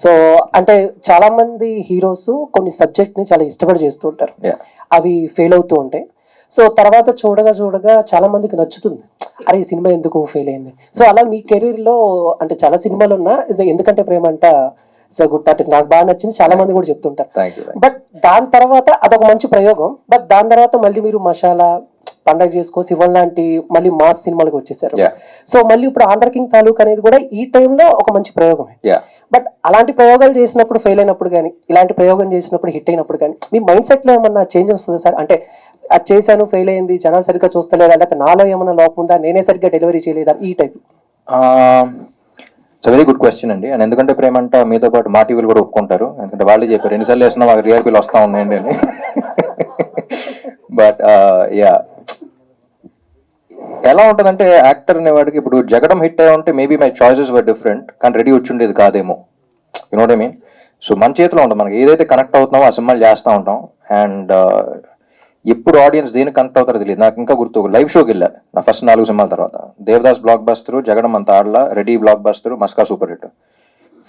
So అంటే చాలా మంది హీరోస్ కొన్ని సబ్జెక్ట్ ని చాలా ఇష్టపడి చేస్తూ ఉంటారు. Yeah. అవి ఫెయిల్ అవుతూ ఉంటాయి. సో తర్వాత చూడగా చూడగా చాలా మందికి నచ్చుతుంది. అరే ఈ సినిమా ఎందుకు ఫెయిల్ అయింది. సో అలా మీ కెరీర్ లో అంటే చాలా సినిమాలు ఉన్నా ఎందుకంటే ప్రేమంట గుడ్ ఆర్టిస్ట్ నాకు బాగా నచ్చింది, చాలా మంది కూడా చెప్తుంటారు. Thank you. బట్ దాని తర్వాత అదొక మంచి ప్రయోగం. బట్ దాని తర్వాత మళ్ళీ మీరు మసాలా, పండగ చేసుకో, శివన్ లాంటి మళ్ళీ మాస్ సినిమాలకు వచ్చేసారు. Yeah. సో మళ్ళీ ఇప్పుడు ఆంధ్ర కింగ్ తాలూక్ అనేది కూడా ఈ టైంలో ఒక మంచి ప్రయోగమే. Yeah. బట్ అలాంటి ప్రయోగాలు చేసినప్పుడు ఫెయిల్ అయినప్పుడు కానీ, ఇలాంటి ప్రయోగం చేసినప్పుడు హిట్ అయినప్పుడు కానీ మీ మైండ్ సెట్ లో ఏమన్నా చేంజ్ వస్తుందా సార్? అంటే అది చేశాను, ఫెయిల్ అయింది, జనాలు సరిగ్గా చూస్తలేదా, లేకపోతే నాలో ఏమన్నా లోపం ఉందా, నేనే సరిగ్గా డెలివరీ చేయలేదా, ఈ type. It's very good question అండి. అండ్ ఎందుకంటే ప్రేమంట మీతో పాటు మా టీవీలు కూడా ఒప్పుకుంటారు, ఎందుకంటే వాళ్ళే చెప్పారు ఎన్నిసార్లు వేసినా మాకు రిఆర్పీలు వస్తూ ఉన్నాయండి అని. బట్ యా, ఎలా ఉంటుందంటే యాక్టర్ అనేవాడికి ఇప్పుడు జగడం హిట్ అయ్యి ఉంటే maybe my choices were different, కానీ రెడీ వచ్చి ఉండేది కాదేమో. You know what I mean? So మన చేతిలో ఉంటుంది, మనకి ఏదైతే కనెక్ట్ అవుతున్నామో ఆ సినిమాలు చేస్తూ ఉంటాం. అండ్ ఎప్పుడు ఆడియన్స్ దేనికి కనెక్ట్ అవుతారో తెలియదు. నాకు ఇంకా గుర్తు, లైవ్ షోకి వెళ్ళా నా ఫస్ట్ 4 సినిమాల తర్వాత. దేవదాస్ బ్లాక్ బస్టర్, జగడం అంత ఆడలా, ready blockbuster, Maska super hit.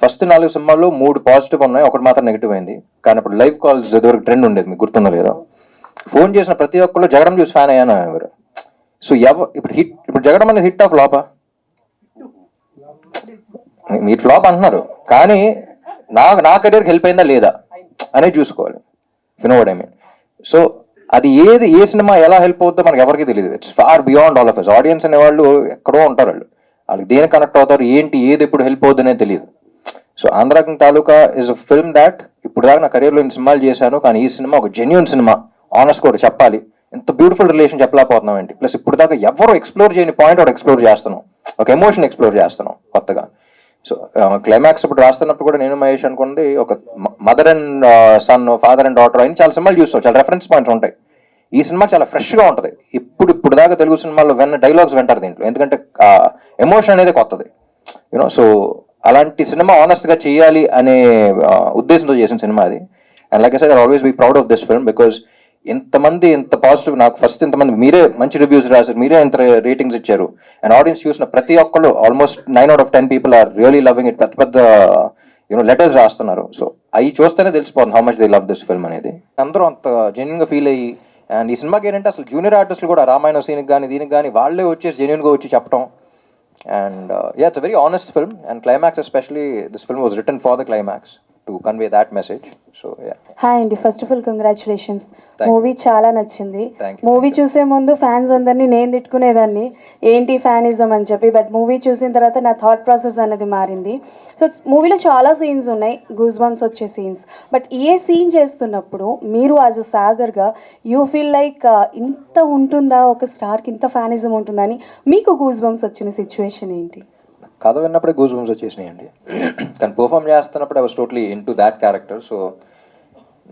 First 4 సినిమాల్లో 3 పాజిటివ్ ఉన్నాయి, ఒకటి మాత్రం నెగిటివ్ అయింది. కానీ అప్పుడు లైవ్ కాల్స్ ఇదివరకు ట్రెండ్ ఉండేది, మీకు గుర్తుందో లేదో. ఫోన్ చేసిన ప్రతి ఒక్కళ్ళు జగడం చూసి ఫ్యాన్ అయ్యాను ఎవరు. సో ఇప్పుడు జగడం అనేది హిట్ ఆఫ్ ఫ్లాపా? మీరు ఫ్లాప్ అంటున్నారు, కానీ నా కెరీర్కి హెల్ప్ అయిందా లేదా అనేది చూసుకోవాలి. You know what I mean? So అది ఏ సినిమా ఎలా హెల్ప్ అవుతుందో మనకి ఎవరికి తెలియదు. It's far beyond all of us. Audience అనేవాళ్ళు ఎక్కడో ఉంటారు, వాళ్ళకి దేనికి కనెక్ట్ అవుతారు, ఏంటి ఏది ఎప్పుడు హెల్ప్ అవుతుంది అనేది తెలియదు. So Andhra king taluka is a film that ఇప్పుడు దాకా నా కెరీర్లో ఇన్ని సినిమాలు చేశాను, కానీ ఈ సినిమా ఒక జెన్యున్ సినిమా. ఆనెస్ట్ కూడా చెప్పాలి, ఎంత బ్యూటిఫుల్ రిలేషన్ చెప్పలేకపోతున్నాం ఏంటి. ప్లస్ ఇప్పుడు దాకా ఎవరు ఎక్స్ప్లోర్ చేయని పాయింట్ ఒకటి ఎక్స్ప్లోర్ చేస్తున్నాం, ఒక ఎమోషన్ ఎక్స్ప్లోర్ చేస్తున్నాం కొత్తగా. సో క్లైమాక్స్ ఇప్పుడు రాస్తున్నప్పుడు కూడా నేను మహేష్ అనుకుంది ఒక mother and son, father and daughter అని చాలా సినిమాలు చూస్తాం, చాలా రెఫరెన్స్ పాయింట్స్ ఉంటాయి. ఈ సినిమా చాలా ఫ్రెష్గా ఉంటుంది. ఇప్పుడు దాకా తెలుగు సినిమాల్లో డైలాగ్స్ వింటారు దీంట్లో, ఎందుకంటే ఎమోషన్ అనేది కొత్తది. యూనో, సో అలాంటి సినిమా ఆనెస్ట్గా చేయాలి అనే ఉద్దేశంతో చేసిన సినిమా అది. And like I said, I always be proud of this film because ఇంతమంది ఇంత పాజిటివ్, నాకు ఫస్ట్ ఇంతమంది మీరే మంచి రివ్యూస్ రాశారు, మీరే ఇంత రేటింగ్స్ ఇచ్చారు. అండ్ ఆడియన్స్ చూసిన ప్రతి ఒక్కళ్ళు almost 9 out of 10 people are really loving it. పెద్ద పెద్ద యూనో లెటర్స్ రాస్తున్నారు. సో అవి చూస్తేనే తెలిసిపోతుంది how much they love this film అనేది. అందరూ అంత జెన్యున్గా ఫీల్ అయ్యి, అండ్ ఈ సినిమాకి ఏంటంటే అసలు జూనియర్ ఆర్టిస్టులు కూడా రామాయణ సీన్కి కానీ దీనికి కానీ వాళ్ళే వచ్చేసి జెన్యున్గా వచ్చి చెప్పడం. And yeah, it's a very honest film, and climax especially, this film was written for the climax to convey that message. So yeah. Hi అండి, first of all congratulations. Thank movie చాలా నచ్చింది. Thank you. మూవీ చూసే ముందు fans అందరినీ నేను తిట్టుకునేదాన్ని, ఏంటి fanism అని చెప్పి. బట్ మూవీ చూసిన తర్వాత నా థాట్ ప్రాసెస్ అనేది మారింది. సో మూవీలో చాలా సీన్స్ ఉన్నాయి, గూస్ బంప్స్ వచ్చే సీన్స్. బట్ ఏ సీన్ చేస్తున్నప్పుడు మీరు యాజ్ అ సాగర్గా యూ ఫీల్ లైక్ ఇంత ఉంటుందా, ఒక స్టార్కి ఇంత ఫ్యానిజం ఉంటుందా అని మీకు గూస్ బంప్స్ వచ్చిన సిచ్యువేషన్ ఏంటి? కథ విన్నప్పుడే గూస్ బంప్స్ వచ్చేసినాయి అండి. కానీ పర్ఫామ్ చేస్తున్నప్పుడు I was totally in to that character. So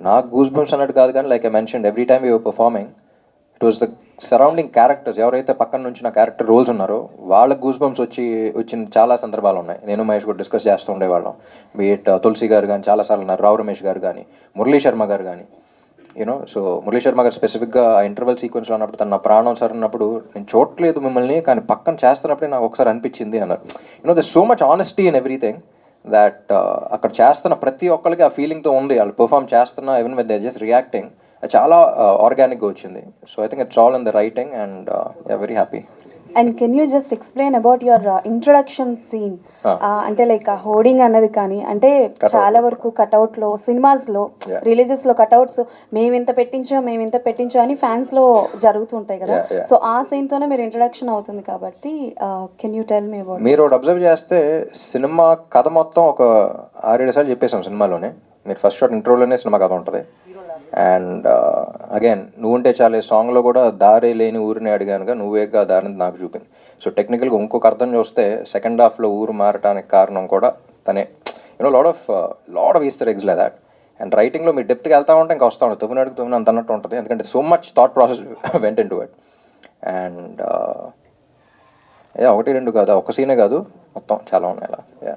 నాకు గూస్ బంప్స్ అన్నట్టు కాదు, కానీ like I mention every time you are performing, it was the surrounding characters, ఎవరైతే పక్కన నుంచి నా క్యారెక్టర్ రోల్స్ ఉన్నారో వాళ్ళకి గూస్ బంప్స్ వచ్చిన చాలా సందర్భాలు ఉన్నాయి. నేను మహేష్ కూడా డిస్కస్ చేస్తూ ఉండేవాళ్ళం. బీట్ తులసి గారు కానీ చాలాసార్లు ఉన్నారు, రావు రమేష్ గారు కానీ, మురళీ శర్మ గారు కానీ. యూనో, సో మురళీ శర్మ గారు స్పెసిఫిక్గా ఆ ఇంటర్వెల్ సీక్వెన్స్లో అన్నప్పుడు తన నా ప్రాణం సార్ అన్నప్పుడు, నేను చూడట్లేదు మిమ్మల్ని, కానీ పక్కన చేస్తున్నప్పుడే నాకు ఒకసారి అనిపించింది అన్నారు. You know, the so much honesty in everything that అక్కడ చేస్తున్న ప్రతి ఒక్కరికి ఆ ఫీలింగ్తో ఉంది. వాళ్ళు పర్ఫామ్ చేస్తున్నా, even with they just reacting, చాలా ఆర్గానిక్గా వచ్చింది. So I think it's all in the writing and very happy. And can you just explain about your introduction scene? అంటే లైక్ ఆ హోర్డింగ్ అన్నది కానీ, అంటే చాలా వరకు కట్అవుట్లో సినిమాస్లో రిలీజెస్లో కట్అవుట్స్ మేము ఇంత పెట్టించో అని ఫ్యాన్స్లో జరుగుతుంటాయి కదా. సో ఆ సీన్తోనే మీరు ఇంట్రొడక్షన్ అవుతుంది కాబట్టి can you tell me about? మీరు ఒకటి అబ్జర్వ్ చేస్తే సినిమా కథ మొత్తం ఒక 6-7 సార్లు చెప్పేసాం సినిమాలోనే. మీరు ఫస్ట్ షాట్ ఇంట్రోలోనే సినిమా కథ ఉంటుంది. అండ్ అగైన్ నువ్వుంటే చాలే సాంగ్లో కూడా దారే లేని ఊరిని అడిగానుగా, నువ్వేగా దారిని నాకు చూపింది. సో టెక్నికల్గా ఇంకొక అర్థం చూస్తే సెకండ్ హాఫ్లో ఊరు మారటానికి కారణం కూడా తనే. You know, lot of Easter eggs like that. And రైటింగ్లో మీరు డెప్త్కి వెళ్తా ఉంటే ఇంకా వస్తూ ఉంటుంది, తొమ్మిది అంత అన్నట్టు ఉంటుంది, ఎందుకంటే so much thought process went in to it. And 1-2 కాదు, ఒక సీనే కాదు, మొత్తం చాలా ఉన్నాయి అలా.